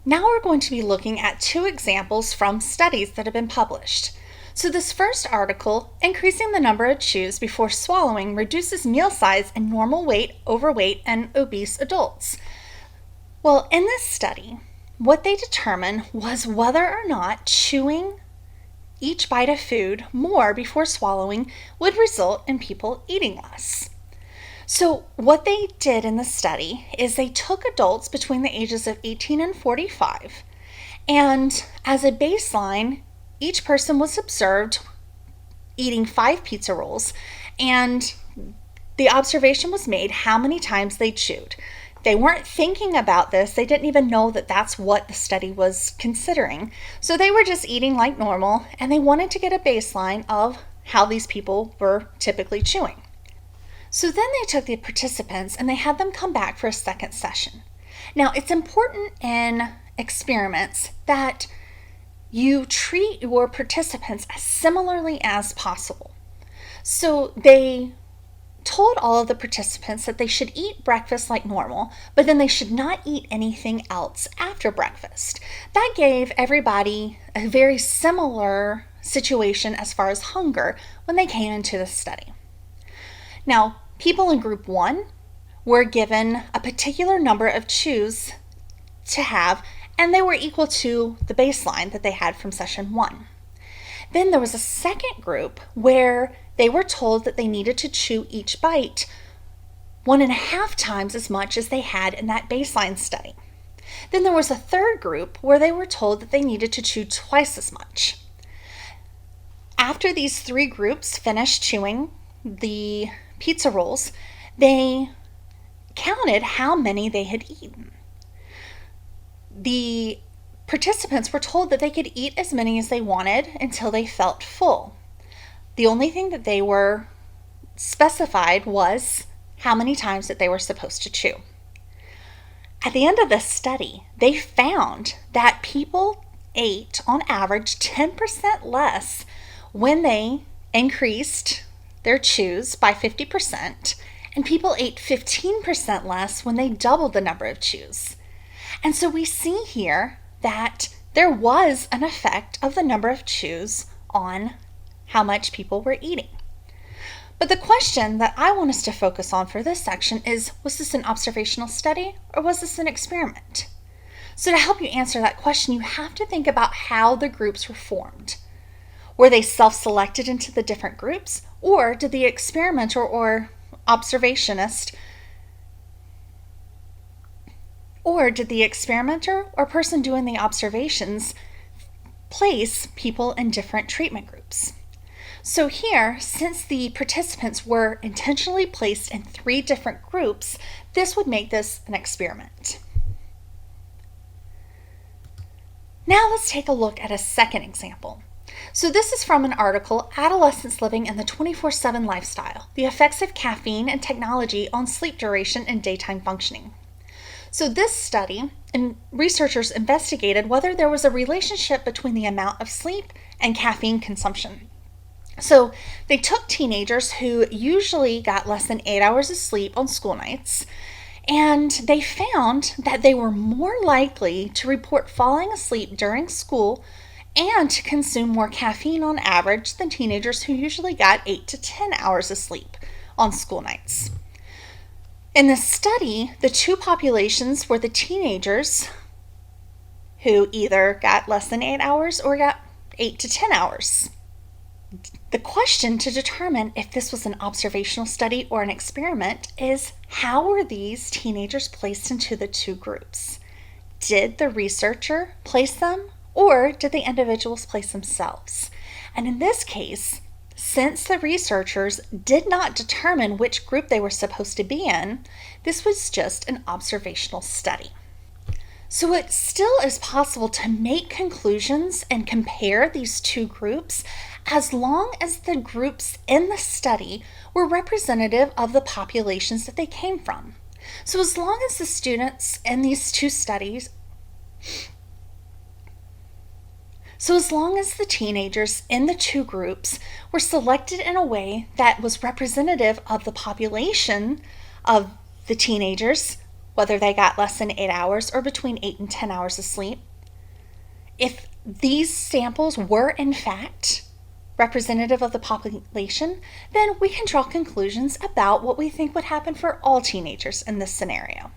Now we're going to be looking at two examples from studies that have been published. So this first article, increasing the number of chews before swallowing reduces meal size in normal weight, overweight, and obese adults. Well, in this study, what they determined was whether or not chewing each bite of food more before swallowing would result in people eating less. So what they did in the study is they took adults between the ages of 18 and 45, and as a baseline, each person was observed eating 5 pizza rolls, and the observation was made how many times they chewed. They weren't thinking about this. They didn't even know that that's what the study was considering. So they were just eating like normal, and they wanted to get a baseline of how these people were typically chewing. So then they took the participants and they had them come back for a second session. Now, it's important in experiments that you treat your participants as similarly as possible. So they told all of the participants that they should eat breakfast like normal, but then they should not eat anything else after breakfast. That gave everybody a very similar situation as far as hunger when they came into the study. Now, people in group 1 were given a particular number of chews to have, and they were equal to the baseline that they had from session 1. Then there was a second group where they were told that they needed to chew each bite 1.5 times as much as they had in that baseline study. Then there was a third group where they were told that they needed to chew twice as much. After these 3 groups finished chewing the pizza rolls, they counted how many they had eaten. The participants were told that they could eat as many as they wanted until they felt full. The only thing that they were specified was how many times that they were supposed to chew. At the end of this study, they found that people ate on average 10% less when they increased their chews by 50%, and people ate 15% less when they doubled the number of chews. And so we see here that there was an effect of the number of chews on how much people were eating. But the question that I want us to focus on for this section is, was this an observational study or was this an experiment? So to help you answer that question, you have to think about how the groups were formed. Were they self-selected into the different groups, or did the experimenter or observationist, or did the experimenter or person doing the observations place people in different treatment groups? So here, since the participants were intentionally placed in 3 different groups, this would make this an experiment. Now let's take a look at a second example. So this is from an article, Adolescents Living in the 24/7 Lifestyle, the Effects of Caffeine and Technology on Sleep Duration and Daytime Functioning. So this study, and researchers investigated whether there was a relationship between the amount of sleep and caffeine consumption. So they took teenagers who usually got less than 8 hours of sleep on school nights, and they found that they were more likely to report falling asleep during school and to consume more caffeine on average than teenagers who usually got 8 to 10 hours of sleep on school nights. In this study, the 2 populations were the teenagers who either got less than 8 hours or got 8 to 10 hours. The question to determine if this was an observational study or an experiment is, how were these teenagers placed into the 2 groups? Did the researcher place them, or did the individuals place themselves? And in this case, since the researchers did not determine which group they were supposed to be in, this was just an observational study. So it still is possible to make conclusions and compare these 2 groups as long as the groups in the study were representative of the populations that they came from. So as long as the students in these 2 studies So as long as the teenagers in the 2 groups were selected in a way that was representative of the population of the teenagers, whether they got less than 8 hours or between 8 and 10 hours of sleep. If these samples were in fact representative of the population, then we can draw conclusions about what we think would happen for all teenagers in this scenario.